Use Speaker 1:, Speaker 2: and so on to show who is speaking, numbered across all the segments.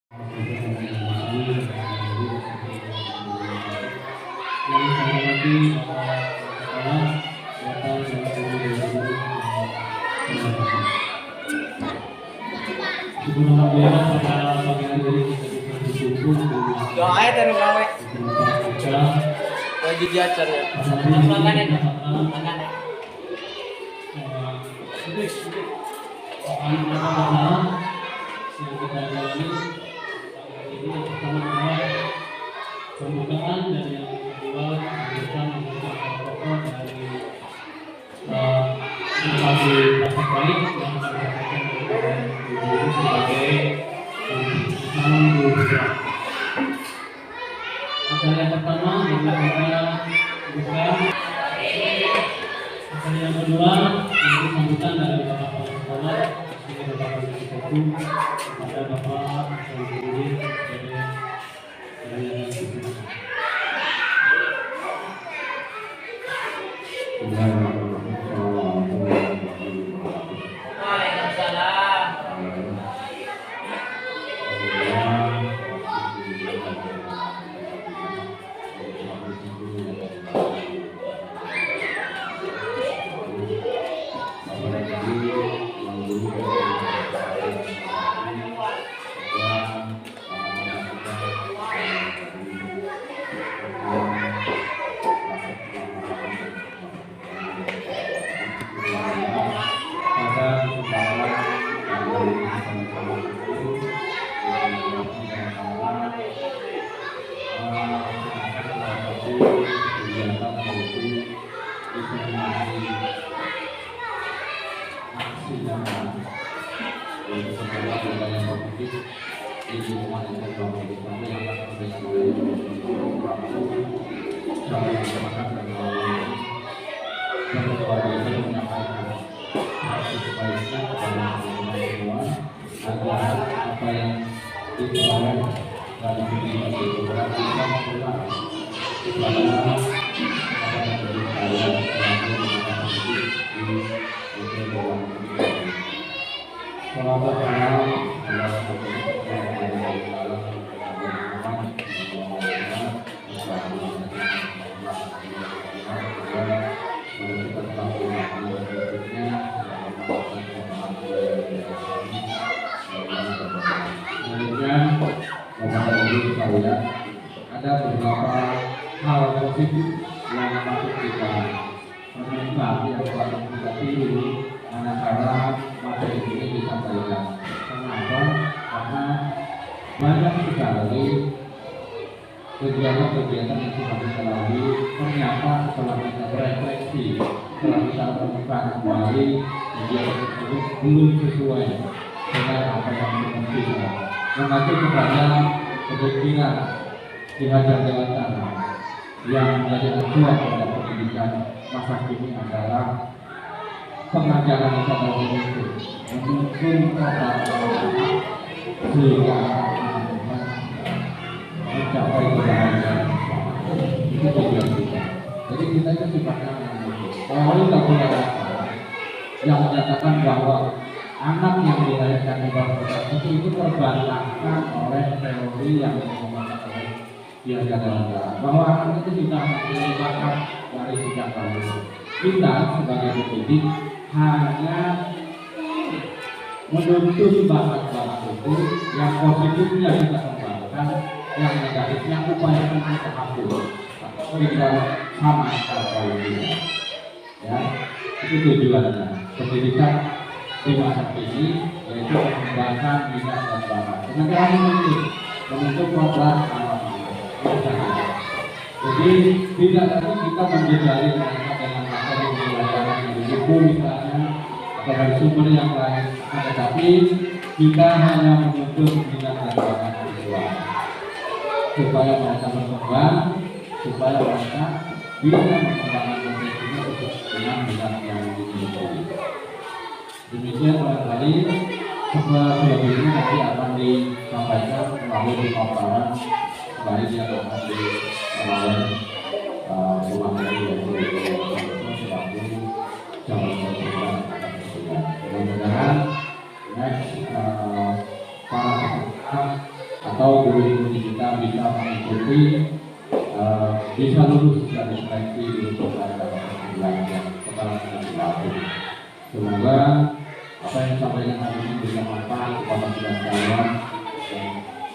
Speaker 1: Doa aja dari gawe. Lagi diajar ya. Makan ya. Makan ya.
Speaker 2: Pembukaan dan yang kedua memberikan pokok dari inovasi praktek baik yang disampaikan oleh Ibu sebagai calon guru besar. Acara yang pertama yang kita buka, acara yang kedua yaitu sambutan dari Bapak Kepala Sekolah, dari Bapak Guru kepada Bapak Guru dari ada beberapa hal positif yang patut kita renungkan yang patut kita pilih manakala materi ini disampaikan. Kenapa? Karena banyak sekali kegiatan-kegiatan yang sudah kita lalui ternyata setelah kita berefleksi, setelah kita menemukan kembali kegiatan tersebut belum sesuai dengan apa yang kita mengacu kepada kepentingan dihajar dewasa yang menjadi acuan pada pendidikan masa kini adalah pengajaran kepada guru menuntun kepada sehingga mencapai kebahagiaan. Itu tujuan kita. Jadi kita itu sifatnya orang tak punya rasa yang menyatakan bahwa anak yang dilahirkan di bawah itu terbantahkan oleh teori yang mengatakan dia jaga bahwa anak itu sudah mempunyai bakat dari sejak lahir. Kita sebagai pendidik hanya menuntut bakat-bakat itu yang positifnya kita kembangkan, yang negatifnya upayakan kita hapus. Kita sama sekali ini, ya itu tujuannya pendidikan di masa kini, yaitu mengembangkan minat dan bakat. Sementara menuntut program jadi tidak lagi kita menjejali mereka dengan materi pelajaran dari buku misalnya atau dari sumber yang lain, tetapi kita hanya menuntut minat dan bakat siswa supaya mereka berkembang, supaya mereka bisa mengembangkan potensinya dengan minat yang dimiliki. Demikian barangkali selebihnya nanti akan disampaikan melalui pemaparan baik yang akan dilakukan pemateri yaitu selaku calon peserta. Mudah-mudahan para peserta atau guru kita bisa mengikuti bisa lulus dari seleksi untuk belajar setelah dilatih. Semoga apa yang disampaikan hari ini bisa manfaat kepada kita sekalian.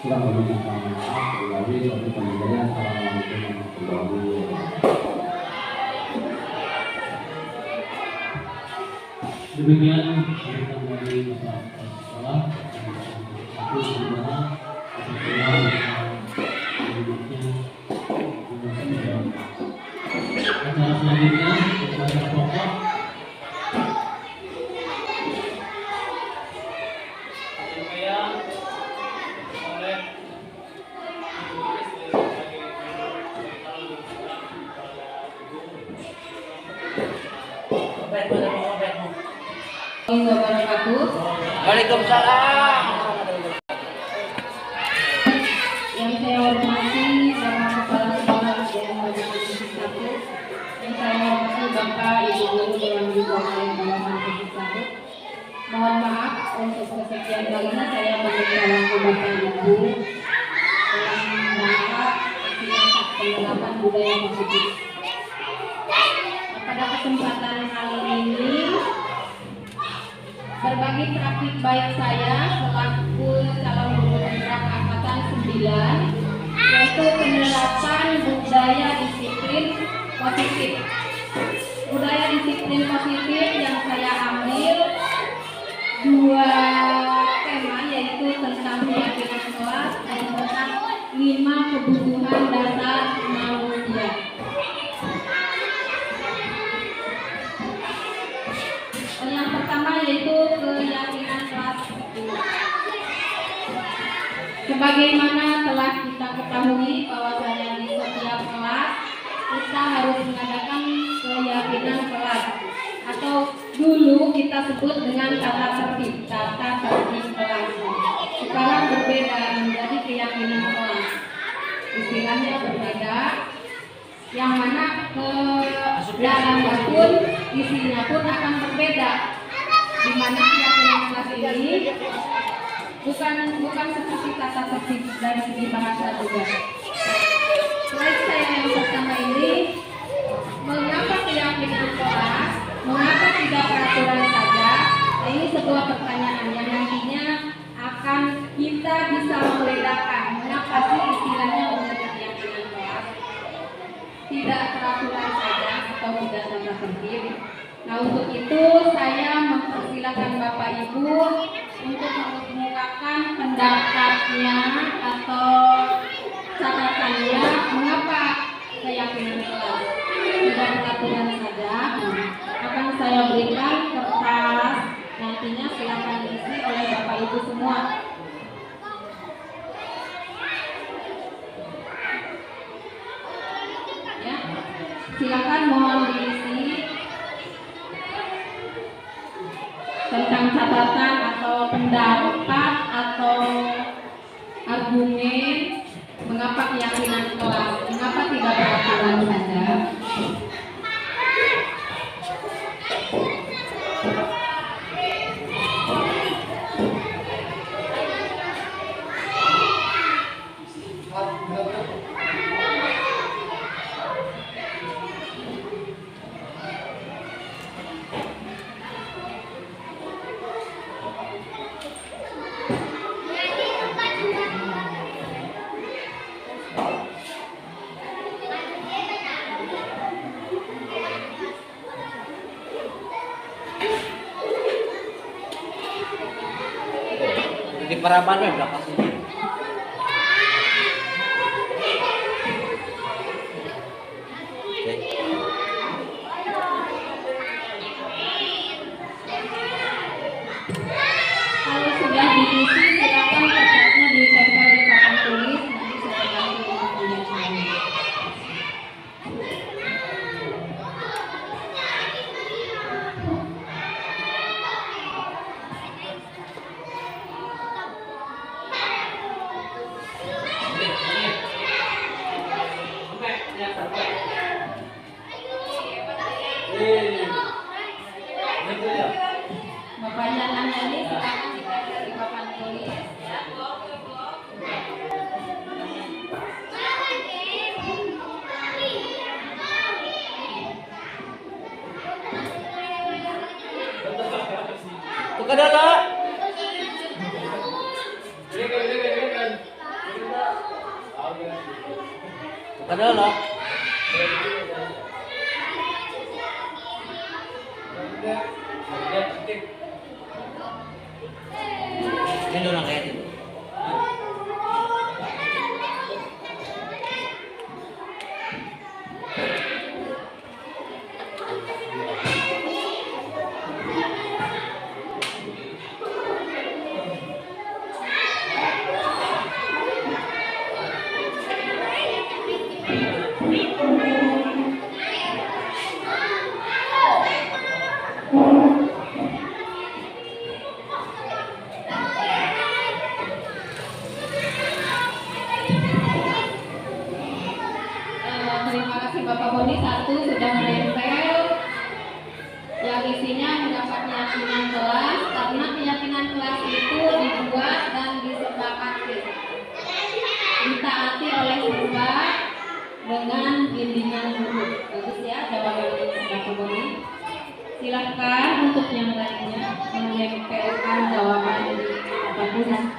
Speaker 2: Kurang lebihnya kami maaf. Wabillahi taufiq. Assalamualaikum warahmatullahi wabarakatuh. Demikian kita dari masyarakat sekolah. Aku sebenarnya acara selanjutnya kepada pokok
Speaker 1: Waalaikumsalam.
Speaker 3: Yang saya hormati Bapak Kepala Sekolah SDN Banyuwangi 1, yang saya hormati Bapak Ibu Guru Dewan Gubernur yang Bawahan Khusus 1. Mohon maaf untuk kesekian kalinya saya meminta waktu Bapak Ibu dalam rangka penerapan budaya positif. Pada kesempatan kali ini berbagi praktik baik saya selaku calon guru penggerak angkatan 9, yaitu penerapan budaya disiplin positif. Budaya disiplin positif yang saya ambil dua tema, yaitu tentang keyakinan kelas dan tentang 5 kebutuhan dasar manusia. Yang pertama yaitu keyakinan kelas. Sebagaimana telah kita ketahui bahwasanya di setiap kelas kita harus mengadakan keyakinan kelas, atau dulu kita sebut dengan tata tertib kelas. Sekarang berbeda menjadi keyakinan kelas. Istilahnya berbeda, yang mana ke dalamnya pun isinya pun akan berbeda, di mana keyakinan kelas ini bukan seperti tata tertib dari segi bahasa juga. Slide saya yang pertama ini, mengapa keyakinan kelas, mengapa tidak peraturan saja? Nah, ini sebuah pertanyaan yang nantinya akan kita bisa membedakan mengapa sih istilahnya menjadi keyakinan kelas, tidak peraturan saja atau tidak tata tertib. Nah, untuk itu saya mempersilahkan Bapak Ibu untuk mengemukakan pendapatnya atau catatannya mengapa keyakinan kelas tidak peraturan saja. Akan saya berikan kertas, nantinya silakan diisi oleh Bapak Ibu semua. Ya, silakan mohon diisi tentang catatan atau pendapat atau argumen mengapa keyakinan kelas, mengapa tidak peraturan saja.
Speaker 1: Di peramannya belakang sini.
Speaker 3: Kalau sudah diisi, silakan kertasnya ditempel di papan tulis, nanti saya bantu untuk tulisannya. Bapaknya nanya ini silakan ditempel di papan tulis.
Speaker 1: Padahal loh. Ini orang kayak itu.
Speaker 3: Terima kasih Bapak Boni, satu sudah menempel yang isinya mendapat keyakinan kelas, karena keyakinan kelas itu dibuat dan disepakati ditaati oleh siswa dengan bimbingan guru. Bagus ya jawaban Bapak Boni. Silakan untuk yang lainnya menempelkan jawaban Bapak Boni.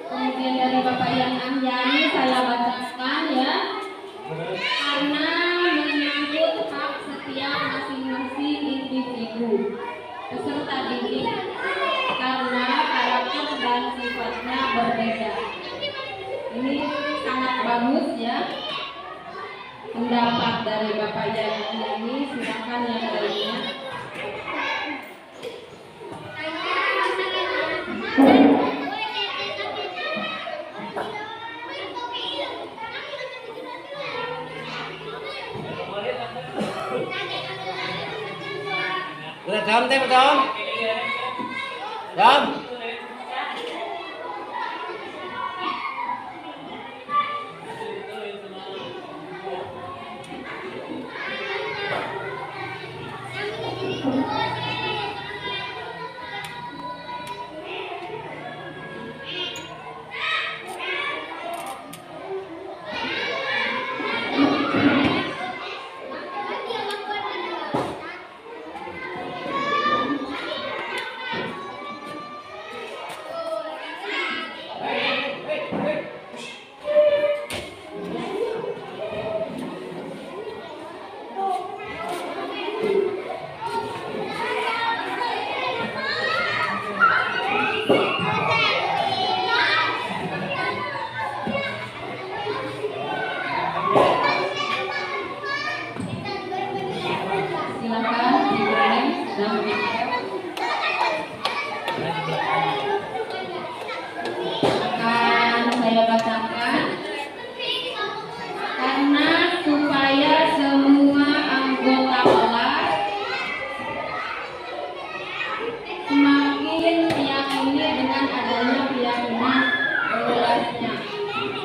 Speaker 3: Kemudian dari Bapak Yang Ahyani saya bacakan ya, karena menyangkut hak setiap masing-masing individu peserta didik karena karakter dan sifatnya berbeda. Ini sangat bagus ya pendapat dari Bapak Yang Ahyani. Silakan yang lainnya.
Speaker 1: Udah jam teh betul? Jam.
Speaker 3: Silakan dimulai dan akan saya bacakan. Karena supaya semua anggota kelas semakin meyakini dengan adanya keyakinan kelasnya.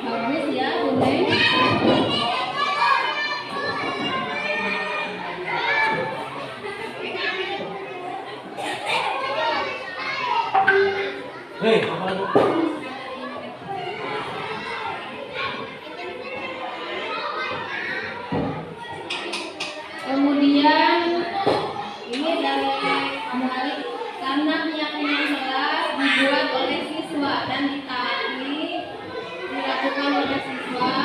Speaker 3: Bagus ya, boleh.
Speaker 1: Hei, apa itu?
Speaker 3: Kemudian ini dari menarik, karena keyakinan kelas dibuat oleh siswa dan ditaati dilakukan oleh siswa,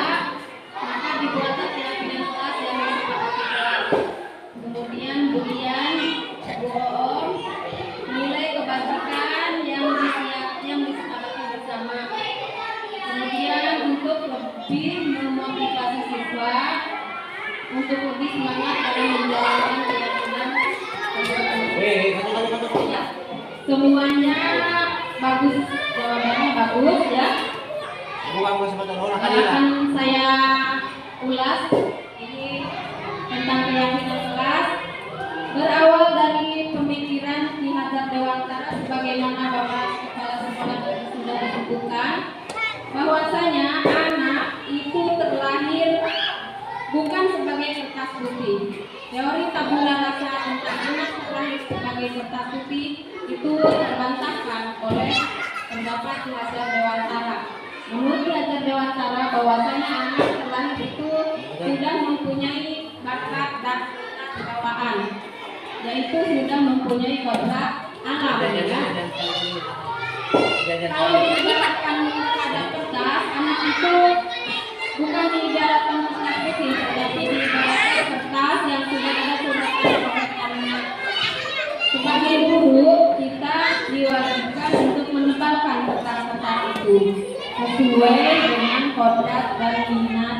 Speaker 3: maka dibuatlah keyakinan kelas yang disepakati kelas. Kemudian burian bohong, nilai kebajikan yang disepakati bersama. Kemudian untuk lebih memotivasi siswa untuk lebih semangat dalam menjalankan keyakinan tersebut. Semuanya bagus, jawabannya bagus ya.
Speaker 1: Bukan kesempatan orang
Speaker 3: Yang
Speaker 1: kali lah.
Speaker 3: akan saya ulas ini tentang keyakinan kelas. Berawal dari pemikiran Ki Hajar Dewantara sebagaimana Bapak Kepala Sekolah tadi sudah disebutkan, bahwasanya anak itu terlahir bukan sebagai kertas putih. Teori tabula rasa tentang anak terlahir sebagai kertas putih itu terbantahkan oleh pendapat Ki Hajar Dewantara. Menurut Ki Hajar Dewantara, bahwasanya anak terlahir itu sudah mempunyai bakat dan bawaan, yaitu sudah mempunyai kodrat alam. Kalau diibaratkan pada kertas, anak itu bukan diibaratkan kertas putih, tetapi diibaratkan kertas yang sudah ada surat-suratnya. Sebagai guru, kita diwajibkan untuk menebalkan kertas-kertas itu sesuai dengan kodrat dan minat.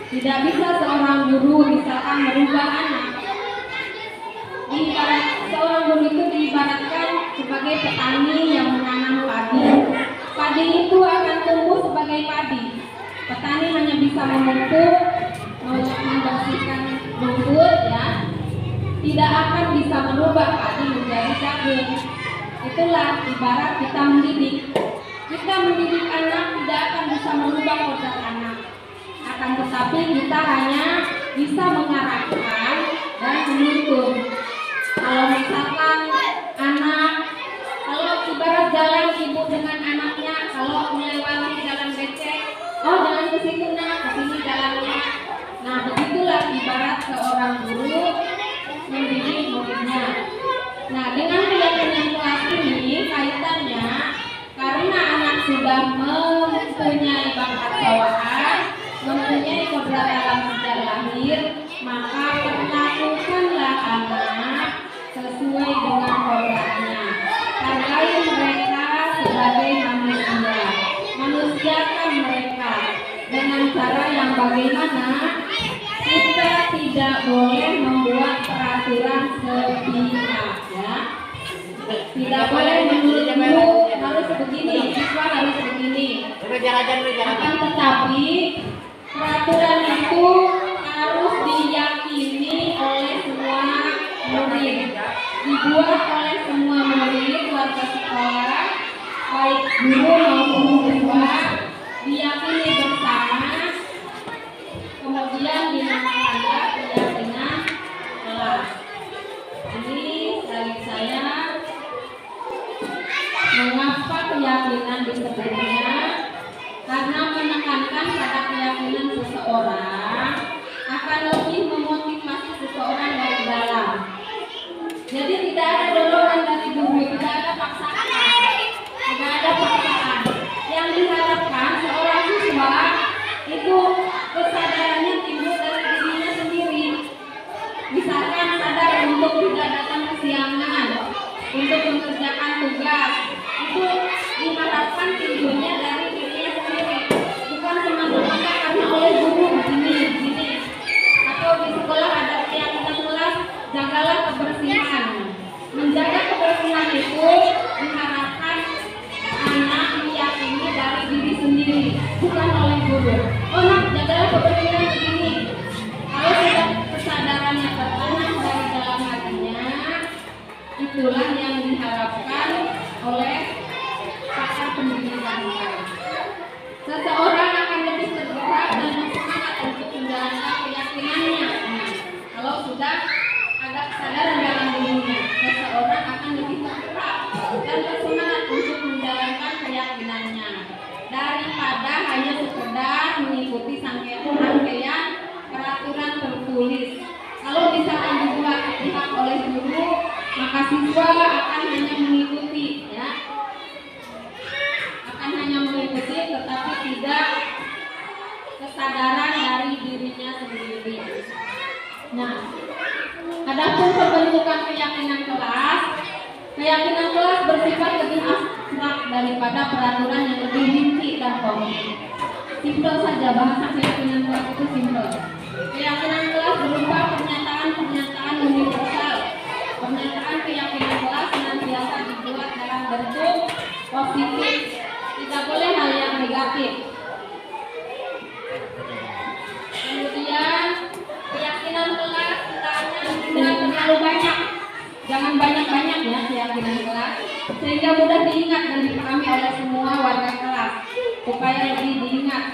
Speaker 3: Tidak bisa seorang guru misalkan merubah anak. Seorang guru itu diibaratkan sebagai petani yang menanam padi. Padi itu akan tumbuh sebagai padi. Petani hanya bisa memupuk, membersihkan rumput, ya, tidak akan bisa merubah padi menjadi jagung. Itulah ibarat kita mendidik. Kita mendidik anak tidak akan bisa merubah kodrat anak. Akan tetapi kita hanya bisa mengarahkan dan menuntun. Kalau misalkan anak, kalau ibarat jalan ibu dengan anaknya, kalau melewati jalan becek, oh jangan ke situ nak, ke sini jalannya. Nah begitulah ibarat seorang guru mendidik muridnya. Nah dengan keyakinan kelas ini kaitannya karena anak sudah mempunyai bakat bawaan, mempunyai kodrat alam sejak lahir, maka perlakukanlah anak sesuai dengan kodratnya. Hargai mereka sebagai manusia, manusiakan mereka dengan cara yang bagaimana kita tidak boleh membuat peraturan sepihak, ya. Tidak boleh menurut guru harus begini, siswa harus begini. Akan tetapi peraturan itu harus diyakini oleh semua murid, dibuat oleh semua murid warga sekolah, baik guru maupun siswa, diyakini bersama, kemudian dinamakanlah keyakinan kelas. Ini dari saya. Mengapa keyakinan disebutnya? Karena menekankan pada keyakinan seseorang akan lebih memotivasi seseorang dari dalam. Jadi tidak ada dorongan dari guru, tidak ada paksaan, tidak ada paksaan. Yang diharapkan seorang siswa itu kesadarannya timbul dari dirinya sendiri. Misalkan sadar untuk tidak datang kesiangan, untuk mengerjakan tugas, itu diharapkan timbulnya dari dirinya sendiri, bukan semata-mata karena oleh guru begini. Atau di sekolah ada keyakinan kelas, jagalah kebersihan. Menjaga kebersihan itu diharapkan anak meyakini dari diri sendiri, bukan oleh guru. Oh nak, jagalah kebersihan begini. Kalau sudah kesadarannya tertanam dari dalam hatinya, itulah yang diharapkan oleh pakar pendidikan. Seseorang akan lebih tergerak dan bersemangat untuk menjalankan keyakinannya. Nah, kalau sudah ada kesadaran dalam dirinya, seseorang akan lebih tergerak dan bersemangat untuk menjalankan keyakinannya daripada hanya sekedar mengikuti rangkaian peraturan tertulis. Kalau misalkan dibuat pihak oleh guru, maka siswa akan hanya mengikuti, ya, akan hanya mengikuti, tetapi tidak kesadaran dari dirinya sendiri. Nah, adapun pembentukan keyakinan kelas bersifat lebih abstrak daripada peraturan yang lebih rinci dan konkret. Simpel saja, bahasa keyakinan kelas itu simpel. Keyakinan kelas berupa pernyataan universal. Pernyataan keyakinan kelas senantiasa tertib. Kemudian keyakinan kelas hendaknya tidak terlalu banyak. Jangan banyak-banyak ya keyakinan kelas, sehingga mudah diingat dan dipahami oleh semua warga kelas, supaya lebih diingat.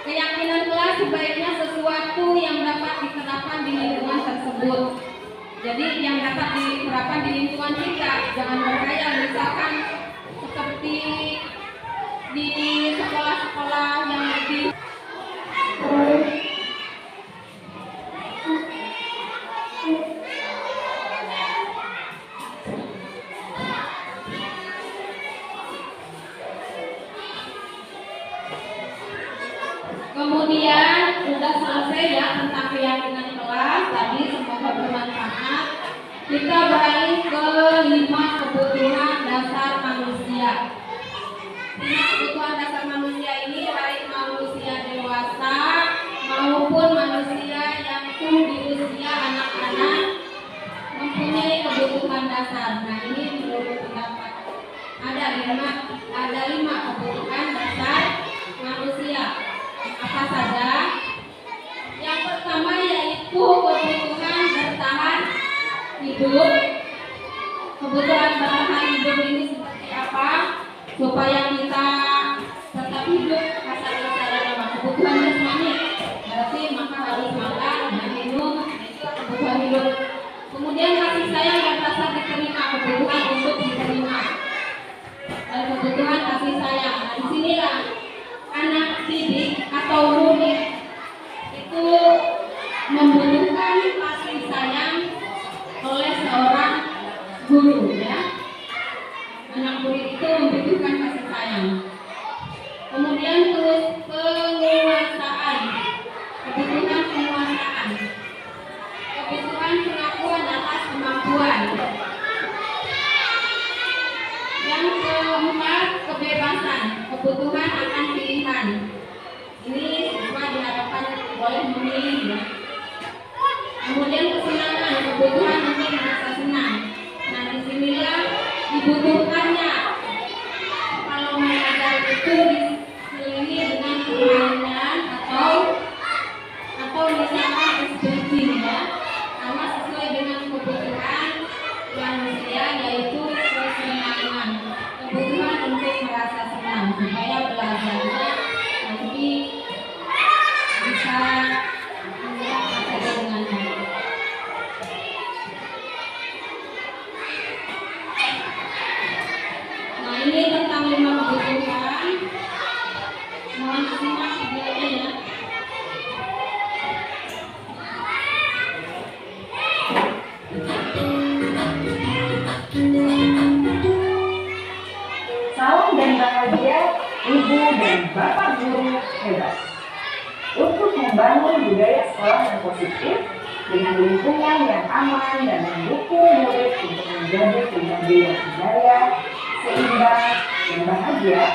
Speaker 3: Keyakinan kelas sebaiknya sesuatu yang dapat diterapkan di lingkungan tersebut. Jadi yang dapat diterapkan di lingkungan kita, jangan berkhayal misalkan seperti di sekolah-sekolah yang lebih Kemudian sudah selesai ya tentang keyakinan kelas tadi, semoga bermanfaat. Kita beralih ke 5 kebutuhan dasar manusia. 5 kebutuhan dasar manusia ini baik manusia dewasa maupun manusia yang di usia anak-anak mempunyai kebutuhan dasar. Nah ini menurut pendapat ada 5 kebutuhan dasar manusia. Apa saja? Yang pertama yaitu kebutuhan bertahan hidup. Kebutuhan bertahan hidup ini seperti apa? Supaya kita tetap hidup, kata adalah kebutuhan jasmani. Berarti maka harus makan dan minum, itu kebutuhan hidup. Kemudian kasih sayang dan rasa diterima, kebutuhan untuk diterima. Dan kebutuhan kasih sayang. Nah, disinilah anak didik atau murid itu membutuhkan kasih sayang oleh seorang guru ya. Anak murid itu membutuhkan kasih sayang. Kemudian terus penguasaan, kebutuhan penguasaan, kebutuhan pengakuan atas kemampuan. Yang keempat, kebebasan, kebutuhan akan pilihan. Ini siswa diharapkan boleh memilih ya. Kemudian kesenangan, kebutuhan untuk merasa senang. Nah disinilah dibutuhkannya kalau mengajar itu diselingi dengan permainan atau misalkan ekspresi ya, karena sesuai dengan kebutuhan manusia yaitu kesenangan, kebutuhan untuk merasa senang supaya belajarnya nanti bisa mendapatkan dengan baik. Nah ini tentang 5 kebutuhan. Mohon disimak videonya ya.
Speaker 4: Salam dan bahagia Ibu dan Bapak Guru hebat. Untuk membangun budaya sekolah yang positif dengan lingkungan yang aman dan mendukung murid untuk menjadi pribadi yang berdaya, seimbang, dan bahagia,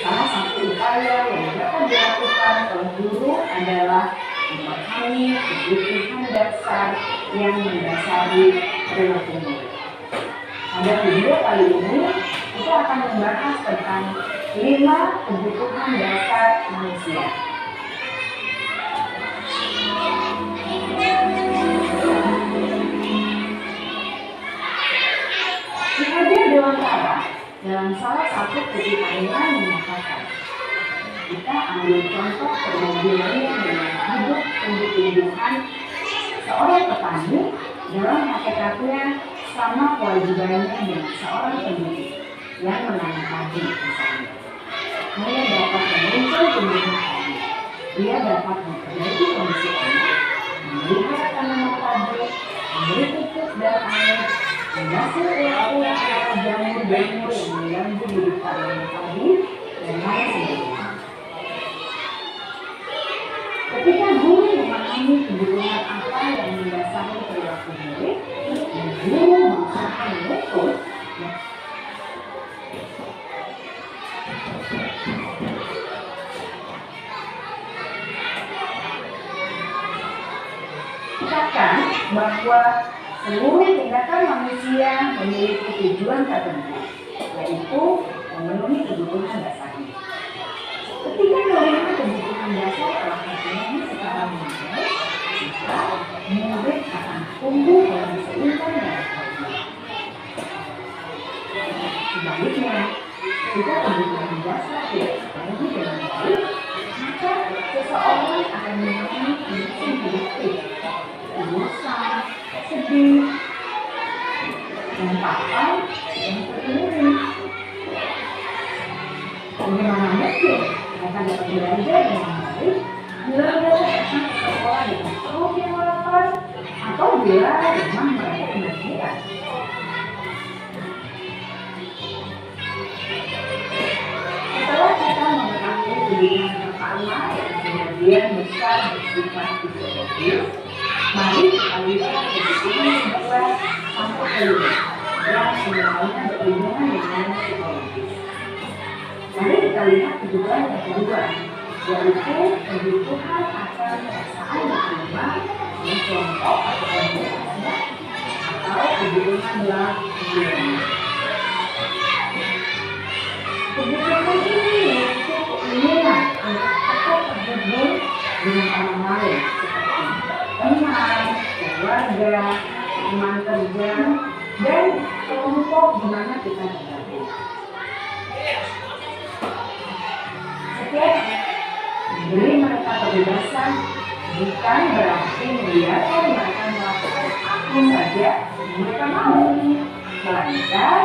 Speaker 4: salah satu upaya yang dapat dilakukan oleh guru adalah memahami kebutuhan dasar yang mendasari perilaku murid. Pada video kali ini, kita akan membahas tentang 5 kebutuhan dasar manusia. Ki Hajar Dewantara dalam salah satu kutipannya mengatakan, kita ambil contoh perbandingannya dengan hidup tumbuh-tumbuhan. Seorang petani dalam hakikatnya sama kewajibannya dengan seorang pendidik yang menanam padi misalnya. Hanya dapat memuncul tumbuhan padi. Dia dapat memperbaiki kondisi tanah, memelihara tanaman padi, memberi pupuk dan air, menghasil ulat-ulat atau jamur-jamur yang mengganggu hidup tanaman padi, dan lain sebagainya. Ketika guru memahami kebutuhan apa yang mendasari perilaku murid, dan guru berusaha mengukur katakan bahwa seluruh tindakan manusia memiliki tujuan tertentu, yaitu memenuhi kebutuhan dasarnya. ketika menerima kebutuhan dasar telah terpenuhi secara memadai, maka murid akan tumbuh lebih seimbang dan baik. Sebaliknya, jika kebutuhan dasar tidak terpenuhi dengan baik, maka seseorang akan mengalami kondisi hidup bosan, sedih, dan papan yang terpenuhi. Bagaimana mungkin mereka dapat belajar dengan baik bila mereka datang ke sekolah dengan perut yang lapar atau bila rumah mereka kebanjiran? Setelah kita mengetahui pilihan pertama yang kemudian besar bersifat fisiologis, mari kita lihat kebutuhan kedua sampai kelima yang semuanya berhubungan dengan psikologis. Mari kita lihat kebutuhan yang kedua, yaitu kebutuhan akan perasaan diterima, contoh atau kebutuhan atau kebutuhan dalam kehidupan. Kebutuhan ini yaitu keinginan untuk tetap terhubung dengan orang lain seperti teman, keluarga, teman kerja, dan kelompok di mana kita bergabung. Setiap memberi mereka kebebasan bukan berarti membiarkan mereka melakukan apa saja yang mereka mau, melainkan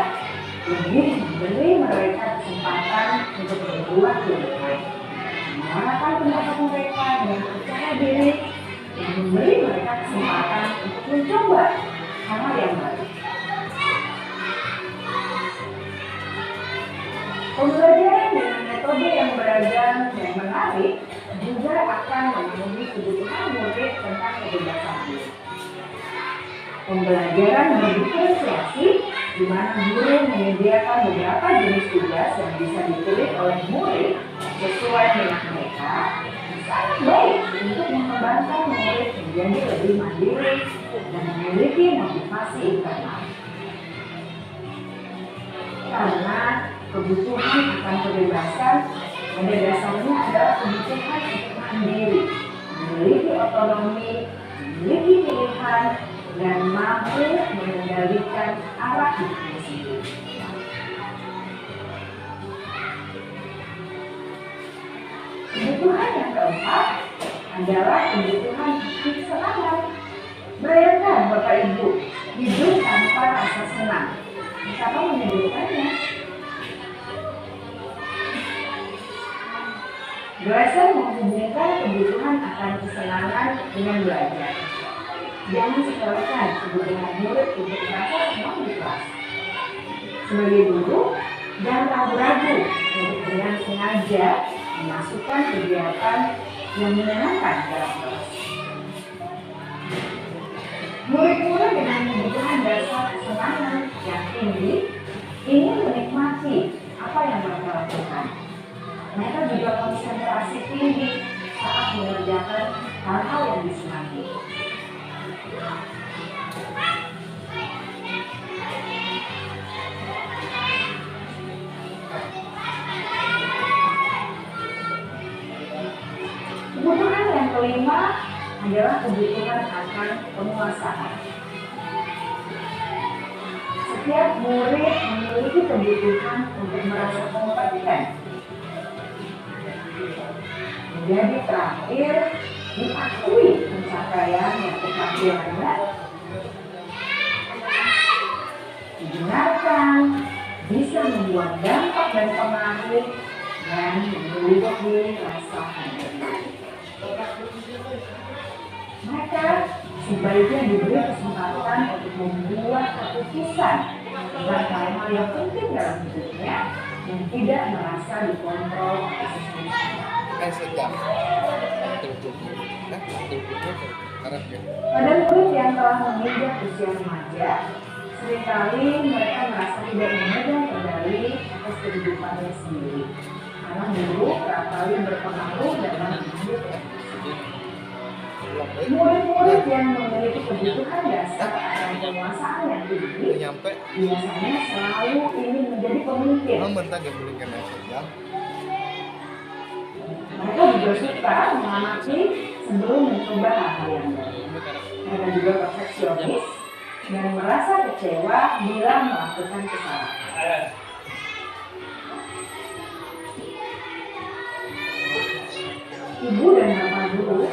Speaker 4: lebih memberi mereka kesempatan untuk berbuat lebih baik, menyuarakan pendapat mereka dengan percaya diri, dan memberi mereka kesempatan untuk mencoba hal yang baru. Pembelajaran dengan metode yang beragam dan menarik juga akan memenuhi kebutuhan murid tentang kebebasan diri. Pembelajaran berdiferensiasi di mana guru menyediakan beberapa jenis tugas yang bisa dipilih oleh murid sesuai dengan mereka, sangat baik untuk mengembangkan murid menjadi lebih mandiri dan memiliki motivasi internal. Karena kebutuhan akan kebebasan pada dasarnya adalah kebutuhan untuk mandiri, memiliki otonomi, memiliki pilihan, dan mampu mengendalikan arah hidupnya sendiri. Kebutuhan yang keempat adalah kebutuhan kesenangan. Bayangkan Bapak Ibu hidup tanpa rasa senang. Siapa menyebutkannya? Belajar menghubungkan kebutuhan akan kesenangan dengan belajar. Jangan sepelekan kebutuhan murid untuk merasa senang di kelas. Sebagai guru, jangan ragu-ragu untuk dengan sengaja memasukkan kegiatan yang menyenangkan dalam kelas. Murid-murid dengan kebutuhan dasar kesenangan yang tinggi ingin menikmati apa yang mereka lakukan. Mereka juga konsentrasi tinggi saat mengerjakan hal-hal yang disenangi. Kebutuhan yang kelima adalah kebutuhan akan penguasaan. Setiap murid memiliki kebutuhan untuk merasa kompeten. Menjadi terakhir, diakui pencapaian yang keterampilannya, didengarkan, bisa membuat dampak dan pengaruh, dan memiliki rasa harga. Maka sebaiknya diberi kesempatan untuk membuat keputusan tentang hal-hal yang penting dalam hidupnya dan tidak merasa dikontrol oleh seseorang. Pada murid yang telah menginjak usia remaja, seringkali mereka merasa tidak memegang kendali atas kehidupannya sendiri, karena guru kerap kali berpengaruh dalam hidup. Murid-murid yang memiliki kebutuhan dasar akan penguasaan yang tinggi biasanya selalu ingin menjadi pemimpin. Mereka juga suka mengamati sebelum mencoba hal-hal yang baru. Mereka juga perfeksionis dan merasa kecewa bila melakukan kesalahan. Ibu dan bapak guru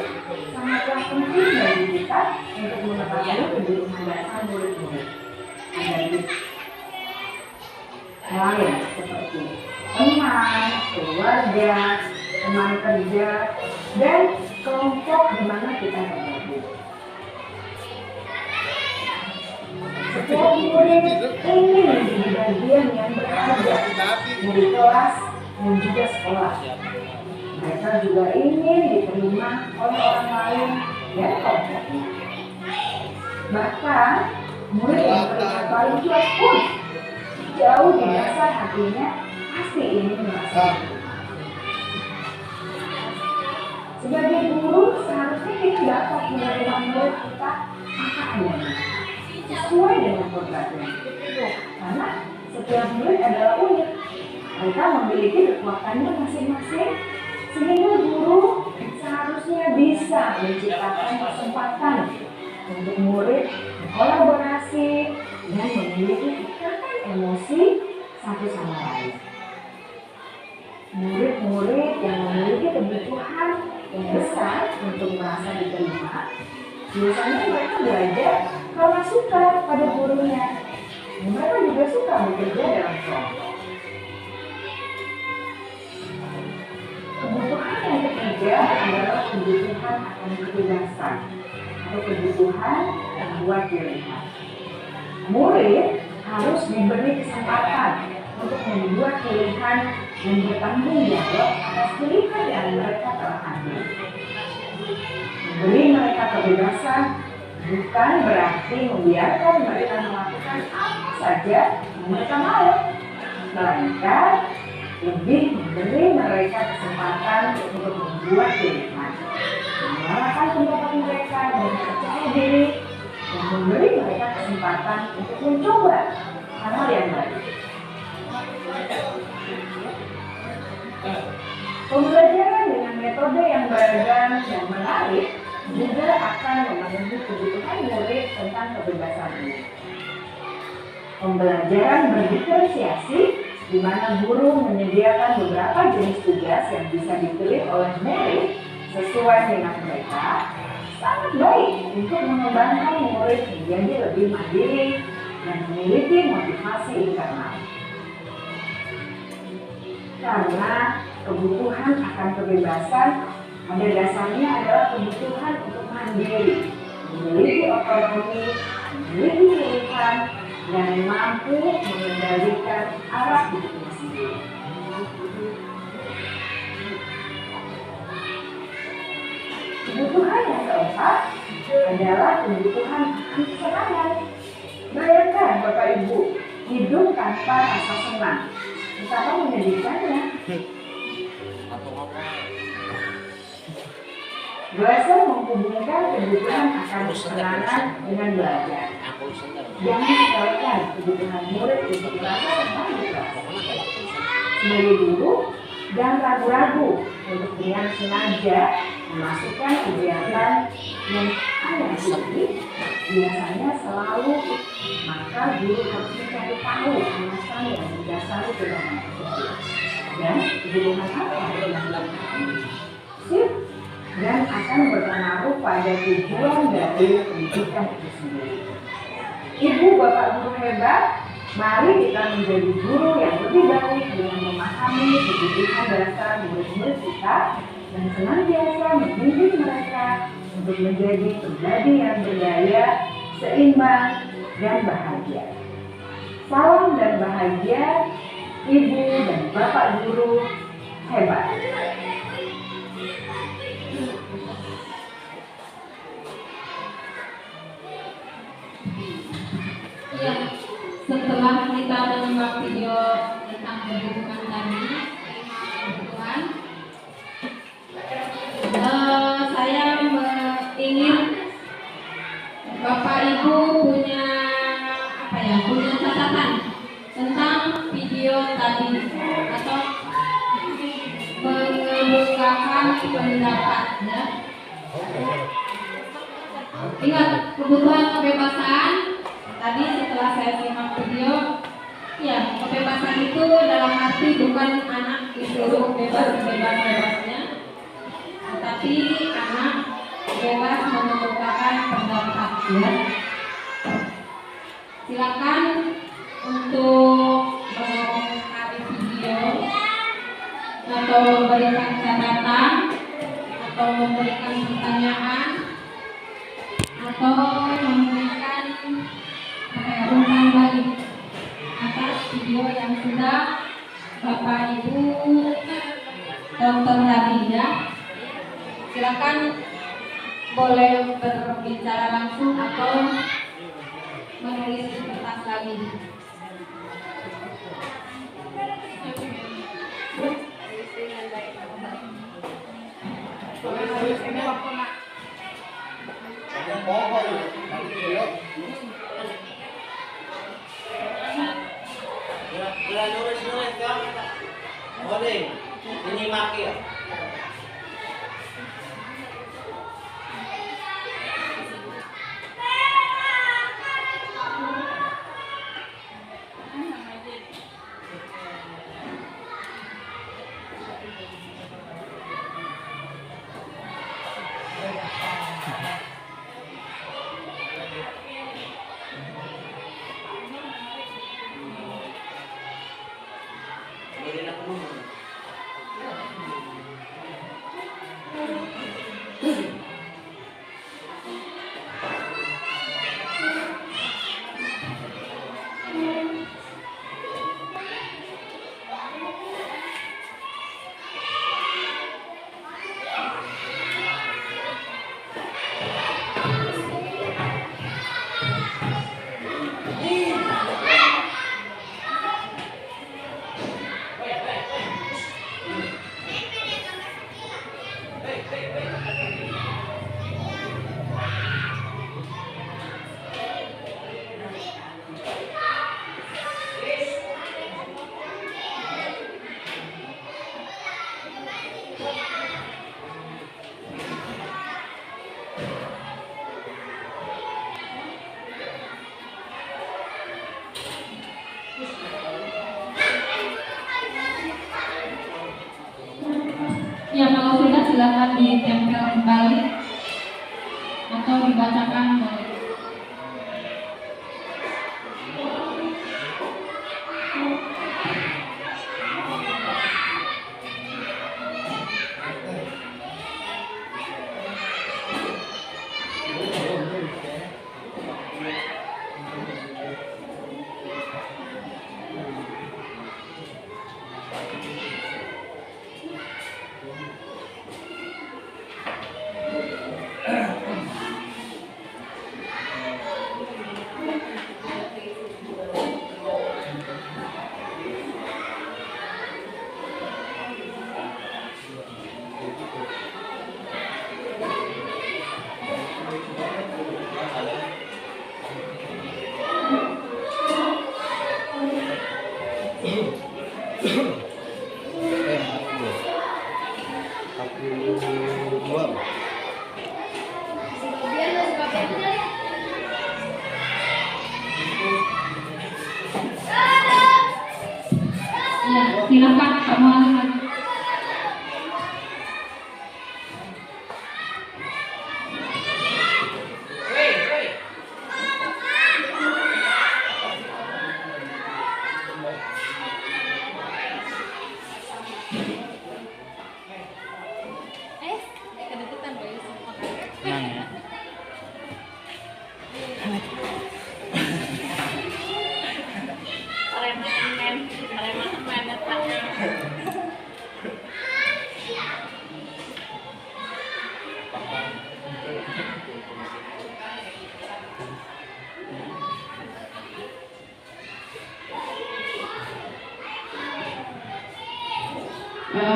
Speaker 4: sangatlah penting bagi kita untuk mengetahui kebutuhan dasar murid-murid. Ada lain seperti teman, keluarga, teman kerja, dan kelompok di mana kita bergabung. Setiap murid ingin menjadi bagian yang berharga dari kelas dan juga sekolah. Mereka juga ingin diterima oleh orang lain dan kelompoknya. Bahkan murid yang terlihat paling cuek pun jauh di dasar hatinya pasti ingin merasa diterima. Sebagai guru seharusnya kita dapat menerima murid kita apa adanya, sesuai dengan kodratnya. Karena setiap murid adalah unik. Mereka memiliki kekuatannya masing-masing, sehingga guru seharusnya bisa menciptakan kesempatan untuk murid berkolaborasi dan memiliki ikatan emosi satu sama lain. Murid-murid yang memiliki kebutuhan yang besar untuk merasa diterima, biasanya mereka belajar karena suka pada gurunya. Mereka juga suka bekerja dalam kelompok. Kebutuhan yang ketiga adalah kebutuhan akan kebebasan atau kebutuhan membuat pilihan. Murid harus diberi kesempatan untuk membuat pilihan dan bertanggung jawab atas pilihan yang mereka telah ambil. Memberi mereka kebebasan bukan berarti membiarkan mereka melakukan apa saja yang mereka mau, melainkan lebih memberi mereka kesempatan untuk membuat pilihan, menyuarakan pendapat mereka dengan percaya diri, dan memberi mereka kesempatan untuk mencoba hal yang baru. Pembelajaran dengan metode yang beragam dan menarik juga akan memenuhi kebutuhan murid tentang kebebasan ini. Pembelajaran berdiferensiasi di mana guru menyediakan beberapa jenis tugas yang bisa dipilih oleh murid sesuai dengan mereka, sangat baik untuk mengembangkan murid menjadi lebih mandiri dan memiliki motivasi internal. Karena kebutuhan akan kebebasan pada dasarnya adalah kebutuhan untuk mandiri, memiliki otonomi, memiliki pilihan, dan mampu mengendalikan arah hidupnya sendiri. Kebutuhan yang keempat adalah kebutuhan akan kesenangan. Bayangkan Bapak Ibu hidup tanpa rasa senang, betapa menyedihkannya. Belajar menghubungkan kebutuhan akan kesenangan dengan belajar. Jangan sepelekan kebutuhan murid untuk merasa senang di kelas. Sebagai guru, jangan ragu-ragu untuk dengan sengaja memasukkan kegiatan yang Anda sukai. Biasanya selalu, maka guru harus mencari tahu alasan yang mendasari kegiatan tersebut dan kebutuhan apa yang dilakukan. Dan akan berpengaruh pada tujuan dari pendidikan itu sendiri. Ibu bapak guru hebat, mari kita menjadi guru yang lebih baik dengan memahami kebutuhan dasar murid-murid kita dan senantiasa membimbing mereka untuk menjadi pribadi yang berdaya, seimbang, dan bahagia. Salam dan bahagia, ibu dan bapak guru hebat.
Speaker 3: Ya, setelah kita menyimak video tentang kebutuhan tadi, kebutuhan, saya ingin Bapak Ibu punya punya catatan tentang video tadi atau mengemukakan pendapatnya. Ingat kebutuhan kebebasan. Tadi setelah saya simak video, ya kebebasan itu dalam arti bukan anak disuruh bebas-bebasnya, tetapi anak bebas mengemukakan pendapatnya. Silakan untuk mengomentari video atau memberikan catatan atau memberikan pertanyaan atau memberikan umpan balik atas video yang sudah Bapak Ibu tonton tadi ya. Silakan boleh berbicara langsung atau menulis di kertas lagi.
Speaker 1: Nulis kan? Boleh. Ini maki ya.
Speaker 3: Ya, kalau sudah silakan ditempel kembali atau dibacakan boleh. Ya, silakan kamu lagi.
Speaker 1: Tenang ya.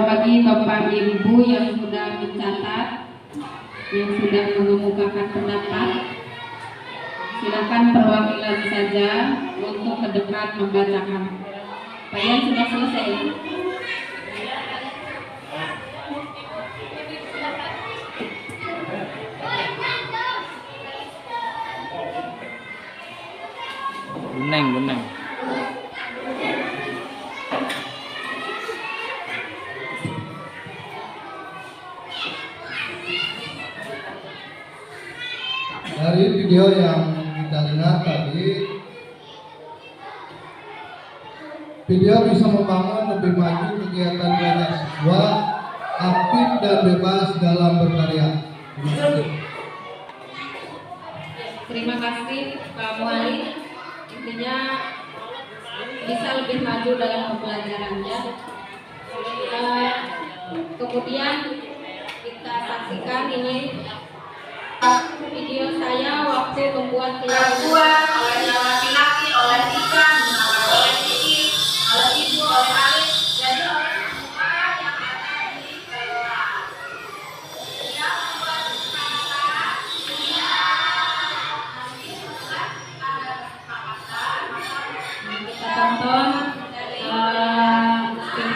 Speaker 3: Bagi Bapak Ibu yang sudah mencatat, yang sudah mengemukakan pendapat, silakan perwakilan saja untuk ke depan membacakan. Kalian sudah selesai?
Speaker 5: beneng.
Speaker 6: Dari video yang kita lihat tadi, video bisa membangun lebih maju kegiatan banyak siswa aktif dan bebas dalam berkarya. Terima kasih.
Speaker 3: Terima kasih Pak Muali. Intinya bisa lebih maju dalam pembelajarannya. Kemudian kita saksikan ini video saya waktu membuat keluarga oleh laki-laki, oleh ikan, oleh Kiki, oleh ibu, oleh Alif, jadi oleh semua yang ada di kelas. Dia membuat kesepakatan, ada kesepakatan. Kita tonton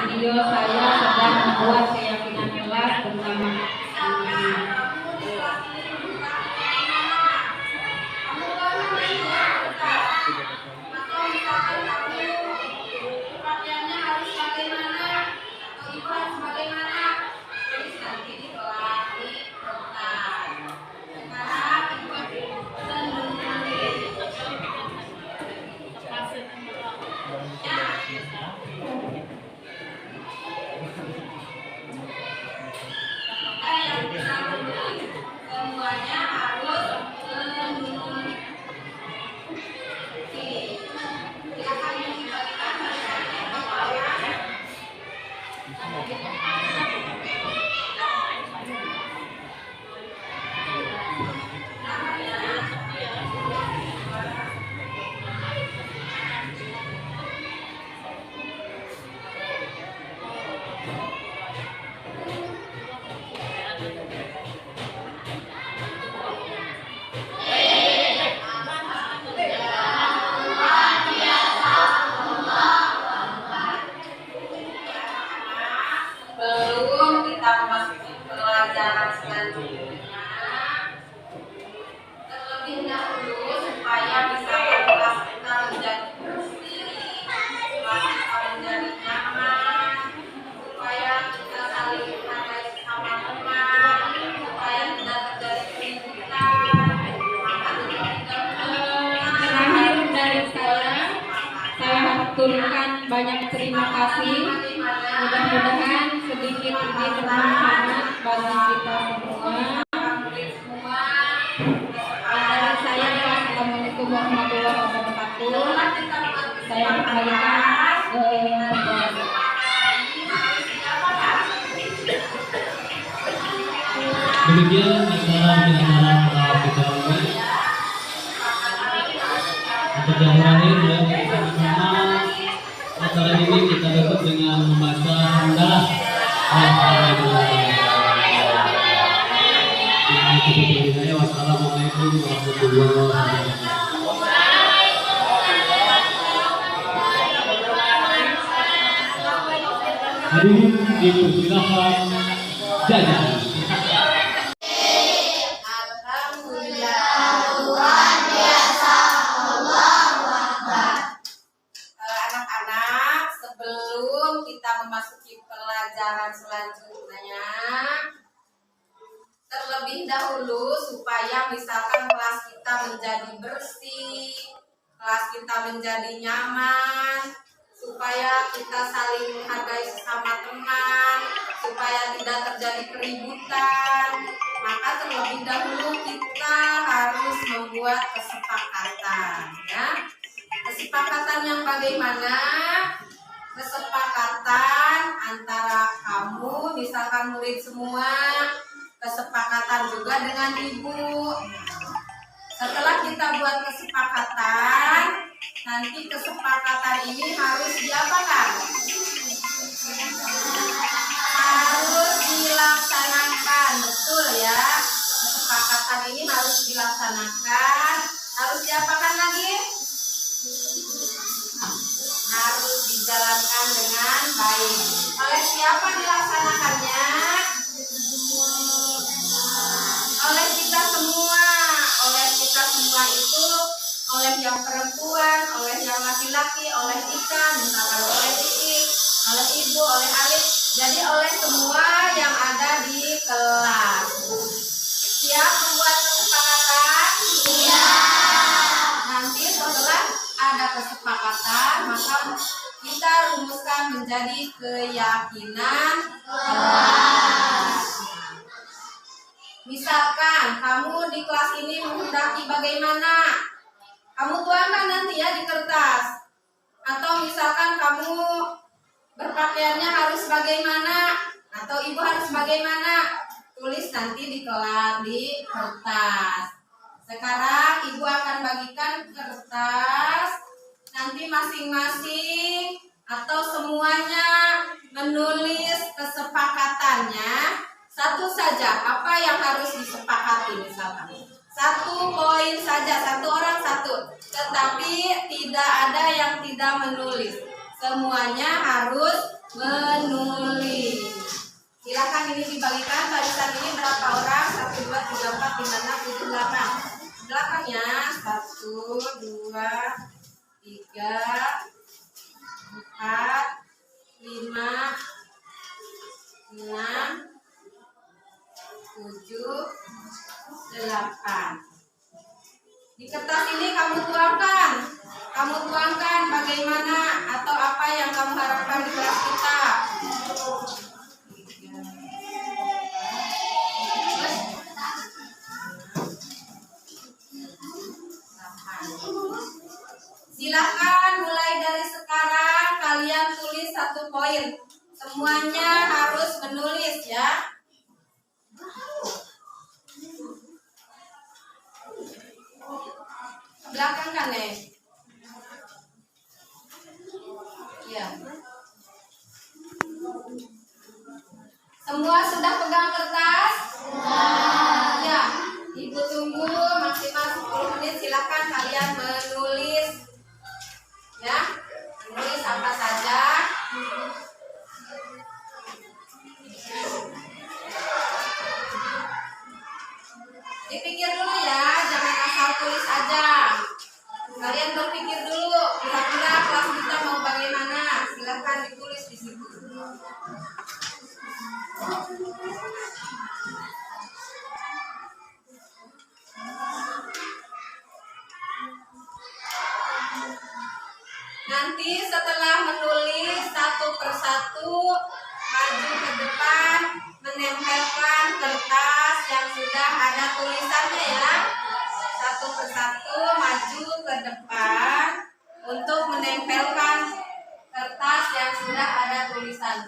Speaker 3: video saya sedang membuat keyakinan kelas bersama. Semuanya harus silakan dibagikan sebelum kita memasuki pelajaran selanjutnya, terlebih dahulu supaya bisa kelas kita menjadi bersih, kelas kita menjadi nyaman, supaya kita saling menghargai sesama teman, supaya tidak terjadi keributan. Maka terlebih dahulu terakhir dari saya haturkan banyak terima kasih. Mudah-mudahan sedikit ini bermanfaat bagi kita semua. Dari saya, Assalamualaikum warahmatullahi wabarakatuh. Saya kembalikan ke
Speaker 2: Demikian acara penyelenggara kita ini. Untuk yang terakhir ya, bersama acara ini kita tutup dengan membaca hamdalah. Wassalamualaikum warahmatullahi wabarakatuh. Hadirin dipersilakan jajan.
Speaker 3: Anak-anak, sebelum kita memasuki pelajaran selanjutnya, terlebih dahulu supaya misalkan kelas kita menjadi bersih, kelas kita menjadi nyaman, supaya kita saling menghargai sesama teman, supaya tidak terjadi keributan, maka terlebih dahulu kita harus membuat kesepakatan, ya. Kesepakatan yang bagaimana? Kesepakatan antara kamu, misalkan murid semua, kesepakatan juga dengan ibu. Setelah kita buat kesepakatan, nanti kesepakatan ini harus diapakan? Harus dilaksanakan, betul ya. Kesepakatan ini harus dilaksanakan, harus diapakan lagi? Harus dijalankan dengan baik. Oleh siapa dilaksanakannya? Oleh kita semua. Oleh kita semua itu oleh yang perempuan, oleh yang laki-laki, oleh Ika, misalkan oleh Titik, oleh Ibu, oleh Alif. Jadi oleh semua yang ada di kelas. Siap membuat kesepakatan? Siap. Nanti setelah ada kesepakatan, maka kita rumuskan menjadi keyakinan kelas. Misalkan kamu di kelas ini menghendaki bagaimana, kamu tuangkan nanti ya di kertas. Atau misalkan kamu berpakaiannya harus bagaimana, atau ibu harus bagaimana, tulis nanti di kelas di kertas. Sekarang ibu akan bagikan kertas, nanti masing-masing atau semuanya menulis kesepakatannya. Satu saja, apa yang harus disepakati misalkan. 1 poin saja, 1 orang 1. Tetapi tidak ada yang tidak menulis. Semuanya harus menulis. Silakan ini dibagikan. Barisan ini berapa orang? 1, 2, 3, 4, 5, 6, 7, 8. Belakangnya 1, 2, 3, 4, 5, 6, 7, 8. Di kertas ini kamu tuangkan bagaimana atau apa yang kamu harapkan di kelas kita. Silakan mulai dari sekarang kalian tulis 1 poin. Semuanya harus menulis ya. Belakang kan ya. Semua sudah pegang kertas? Ya. Ibu tunggu maksimal 10 menit. Silakan kalian menulis ya. Menulis apa saja. Dipikir dulu ya, jangan asal tulis aja. Kalian berpikir dulu, kira-kira kelas kita mau bagaimana. Silakan ditulis di situ. Nanti setelah menulis 1 persatu, maju ke depan, menempelkan kertas yang sudah ada tulisannya ya. 1 persatu maju ke depan untuk menempelkan kertas yang sudah ada tulisan.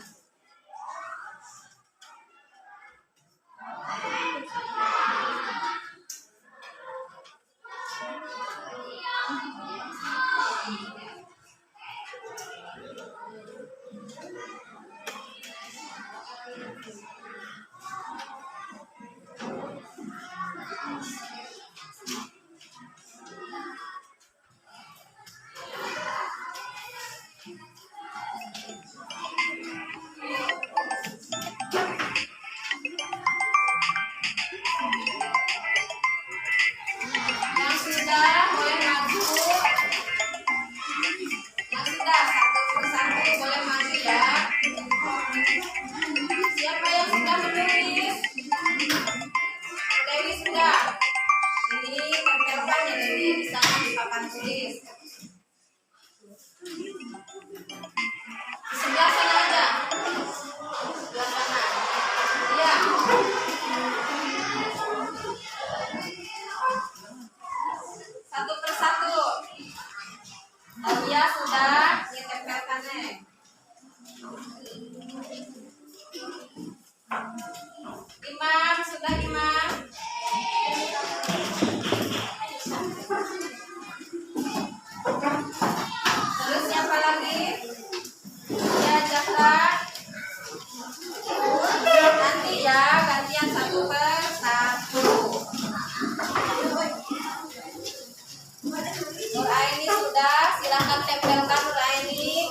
Speaker 3: Nur Aini sudah, silahkan tempelkan Nur Aini.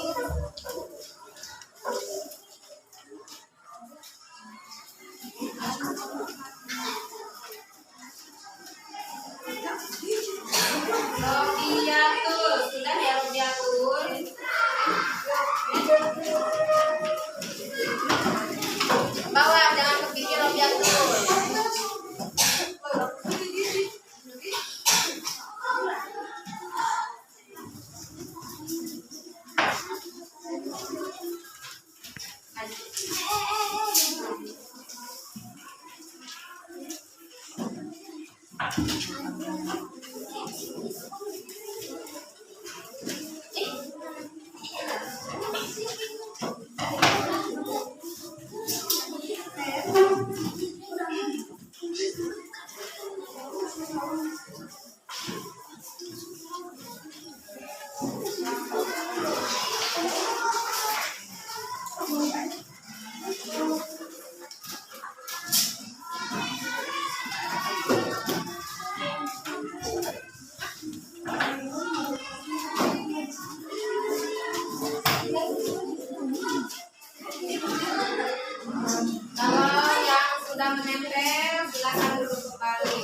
Speaker 3: Kalau yang sudah menempel, silakan duduk kembali.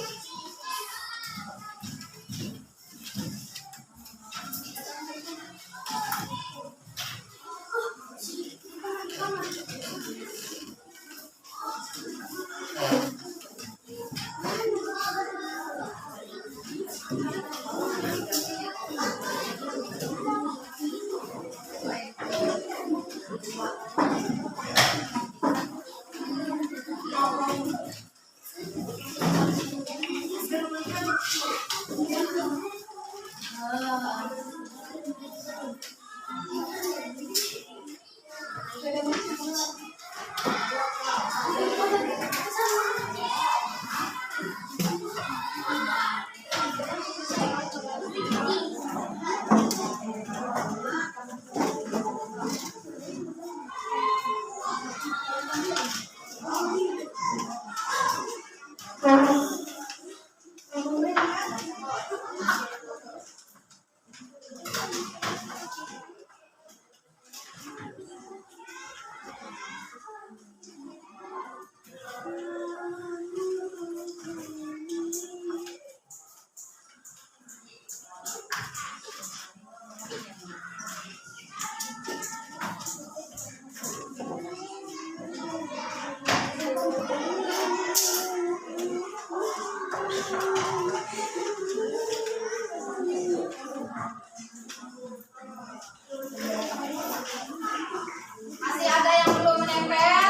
Speaker 3: Masih ada yang belum menempel?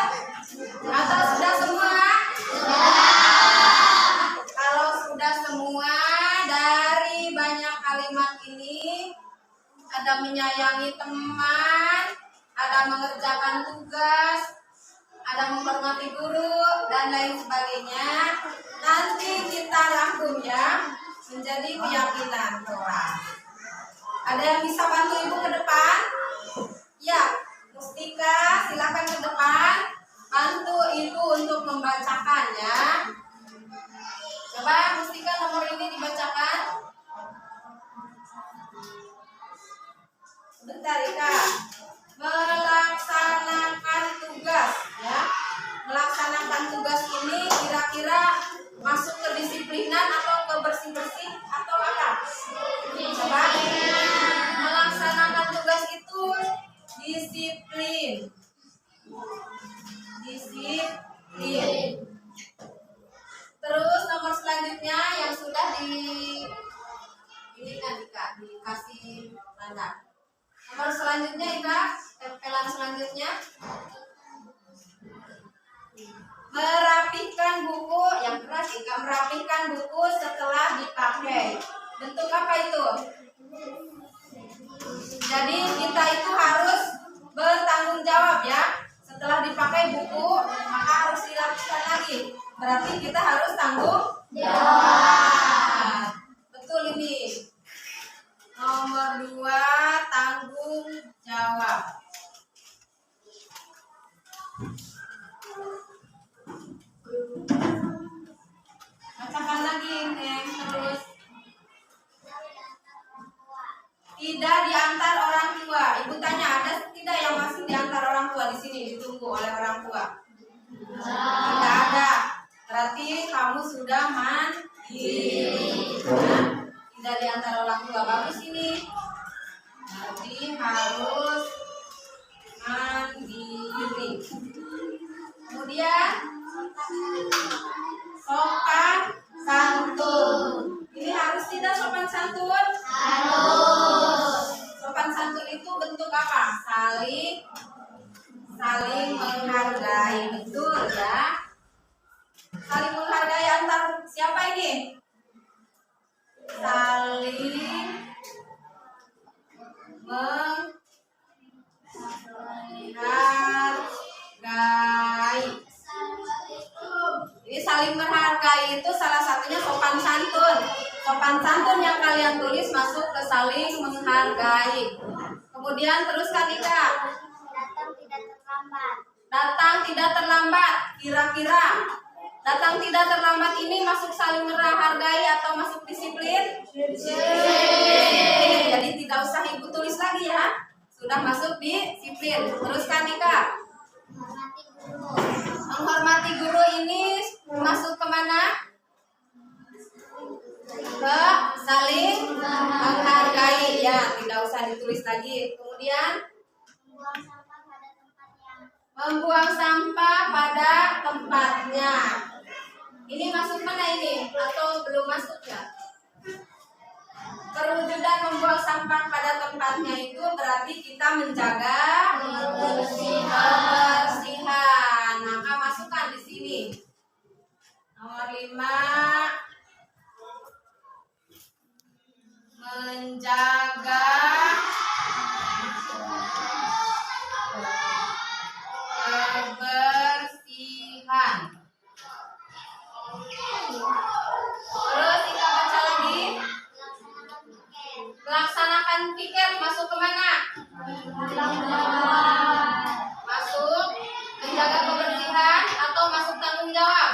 Speaker 3: Atau sudah semua? Kalau sudah semua, dari banyak kalimat ini ada menyayangi teman, ada mengerjakan tugas, ada menghormati guru, dan lain sebagainya. Nanti kita rangkum ya menjadi keyakinan kelas. Ada yang bisa bantu ibu ke depan? Ya, Mustika silakan ke depan, bantu ibu untuk membacakan ya. Coba Mustika nomor ini dibacakan. Sebentar Ika. Melaksanakan tugas ya. Melaksanakan tugas ini kira-kira masuk ke disiplinan atau ke bersih-bersih atau apa? Coba. Melaksanakan tugas itu disiplin. Disiplin. Terus nomor selanjutnya yang sudah ini kan Ika, dikasih tanda. Nomor selanjutnya Ika, tempelan selanjutnya. Merapikan buku, yang keras Ika, merapikan buku setelah dipakai. Bentuk apa itu? Jadi kita itu harus bertanggung jawab ya. Setelah dipakai buku, maka harus dilakukan lagi. Berarti kita harus tanggung jawab. Betul ini. Nomor 2, tanggung jawab. Bacakan lagi, Neng, terus. Tidak diantar orang tua. Ibu tanya, ada tidak yang masih diantar orang tua di sini, ditunggu oleh orang tua? Tidak ada. Berarti kamu sudah mandiri. Tidak diantar orang tua. Bagus ini. Berarti harus mandiri. Kemudian sopan santun. Ini harus tidak sopan santun? Harus. Sopan santun itu bentuk apa? Saling menghargai. Betul ya. Saling menghargai antar siapa ini? kalian tulis masuk ke saling menghargai. Kemudian teruskan Ika. Datang tidak terlambat. Kira-kira datang tidak terlambat ini masuk saling menghargai atau masuk disiplin? Disiplin. Jadi tidak usah ibu tulis lagi ya. Sudah masuk disiplin. Teruskan Ika. Menghormati guru ini masuk kemana? Ke saling menghargai ya, tidak usah ditulis lagi. Kemudian membuang sampah pada tempatnya. Ini masuk mana ini? Atau belum masuk ya? Perwujudan membuang sampah pada tempatnya itu berarti kita menjaga kebersihan. Maka masukkan di sini. Nomor 5. Menjaga kebersihan. Terus kita baca lagi. Melaksanakan piket masuk kemana? Masuk menjaga kebersihan atau masuk tanggung jawab?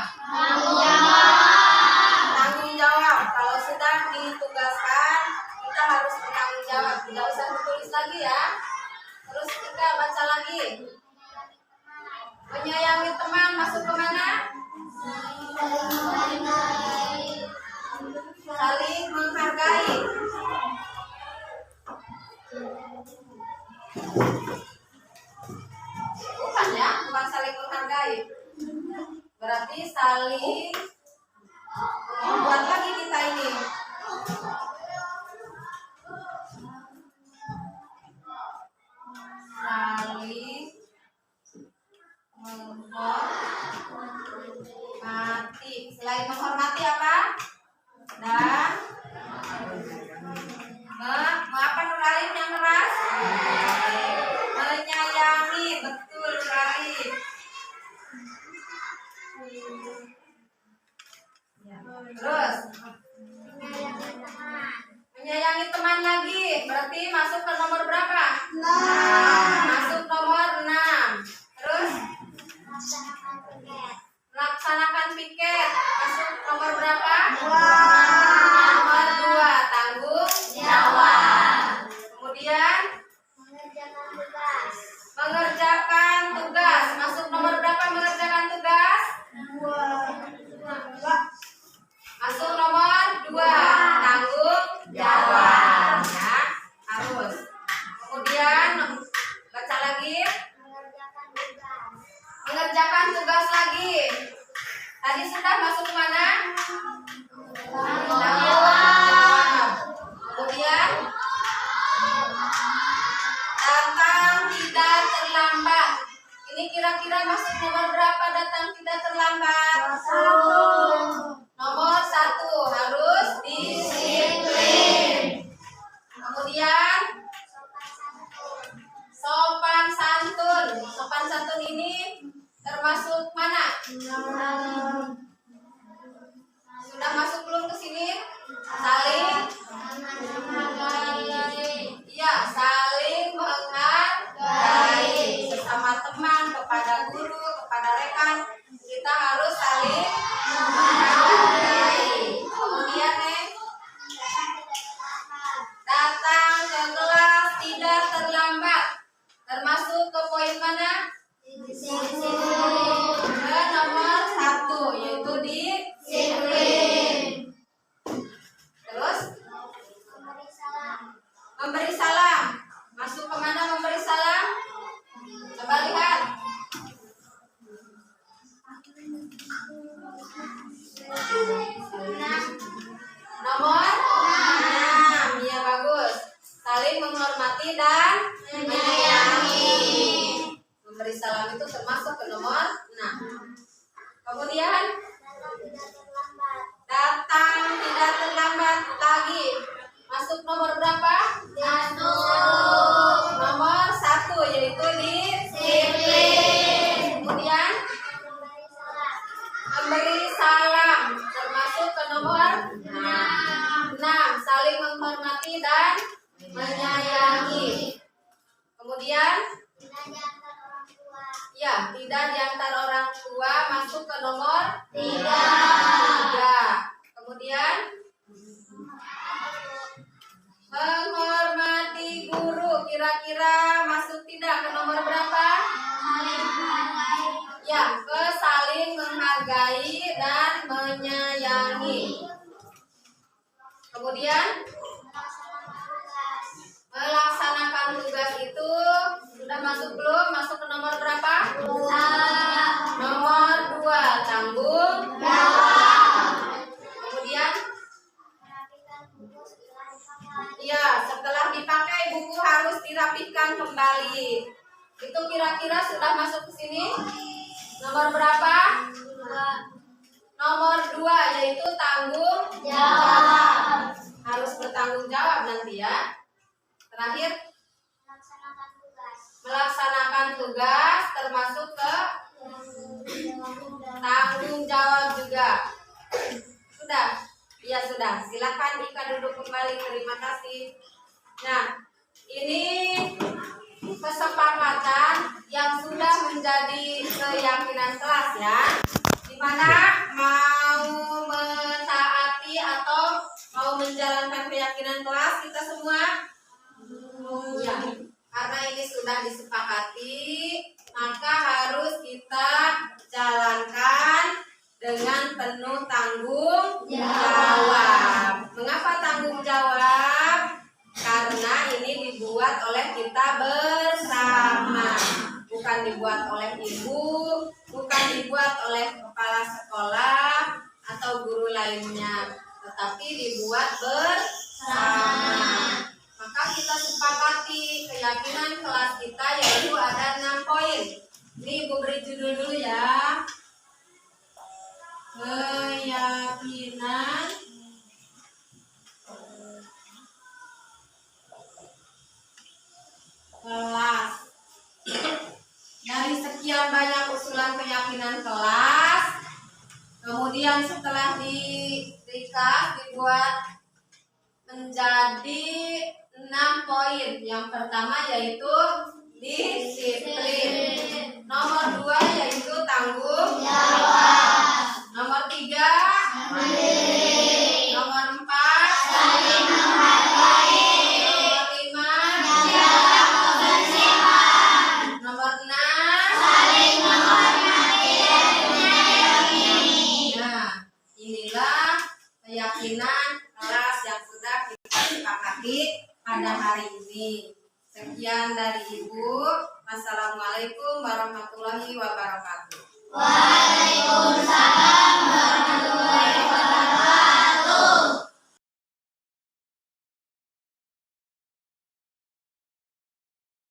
Speaker 3: Tanggung jawab. Kalau sudah ditugaskan, kita harus bertanggung jawab. Tidak usah ditulis lagi ya. Terus kita baca lagi. Menyayangi teman masuk kemana? Saling menghargai. Bukan ya, bukan saling menghargai. Berarti saling buat lagi kita ini. Saling menghormati. Selain menghormati apa? Dan apa Nur Arif yang keras? Menyayangi. Betul Nur Arif. Terus menyayangi teman lagi. Berarti masuk ke nomor berapa? 6. Masuk nomor 6. Terus melaksanakan piket. Masuk nomor berapa? 2. Nomor 2. Tanggung jawab. Kemudian mengerjakan tugas. Masuk nomor berapa mengerjakan tugas? 2. Masuk nomor 2. Tanggung jawab. Ya, harus. Kemudian baca lagi. Mengerjakan tugas lagi. Tadi sudah masuk mana? Tanggung jawab. Kemudian datang tidak terlambat. Ini kira-kira masuk nomor berapa datang tidak terlambat? 1. Nomor 1 harus disiplin. Kemudian sopan santun. Sopan santun ini termasuk mana? Sudah masuk belum ke sini? Saling iya, saling menghargai sesama teman, kepada guru, kepada rekan. Kita harus saling menghargai. Kemudian datang ke kelas tidak terlambat. Termasuk ke poin mana? Ke nomor 1, yaitu disiplin. Terus memberi salam. Masuk ke mana memberi salam? Coba lihat. Nomor 6. Ya bagus. Saling menghormati dan menyayangi. Memberi salam itu termasuk ke nomor 6. Kemudian datang tidak terlambat lagi. Masuk nomor berapa? 1. Nomor 1 yaitu disiplin. Kemudian memberi salam termasuk ke nomor 6. Saling mengerti dan menyayangi. Kemudian, ya, tidak diantar orang tua masuk ke nomor 3. Kemudian, menghormati guru. Kira-kira masuk tidak ke nomor berapa? Ya, ke saling menghargai dan menyayangi. Kemudian, melaksanakan tugas itu sudah masuk belum? Masuk ke nomor berapa? Nomor 2, tanggung jawab. Kemudian, ya, setelah dipakai buku harus dirapikan kembali. Itu kira-kira sudah masuk ke sini? Nomor berapa? Nomor 2, yaitu tanggung jawab. Harus bertanggung jawab nanti ya. Terakhir, melaksanakan tugas termasuk ke tanggung jawab juga. Sudah? Ya sudah. Silakan Ika duduk kembali. Terima kasih. Nah, ini kesepakatan yang sudah menjadi keyakinan kelas ya. Dimana mau mentaati atau mau menjalankan keyakinan kelas kita semua? Ya, karena ini sudah disepakati, maka harus kita jalankan dengan penuh tanggung jawab. Mengapa tanggung jawab? Karena ini dibuat oleh kita bersama, bukan dibuat oleh ibu, bukan dibuat oleh kepala sekolah atau guru lainnya, tetapi dibuat bersama. Maka kita sepakati keyakinan kelas kita yaitu ada 6 poin. Ini Ibu beri judul dulu ya. Keyakinan kelas. Dari sekian banyak usulan keyakinan kelas, kemudian setelah dibuat menjadi 6 poin. Yang pertama yaitu disiplin. Nomor 2 yaitu tanggung jawab. Nomor 3 mandiri. Nomor 4 saling menghargai. Nomor 5 menjaga kebersihan. Nomor 6 saling menghormati dan menyayangi. Nah, inilah keyakinan kelas yang sudah kita sepakati pada hari ini. Sekian dari Ibu. Wassalamualaikum warahmatullahi wabarakatuh. Waalaikumsalam.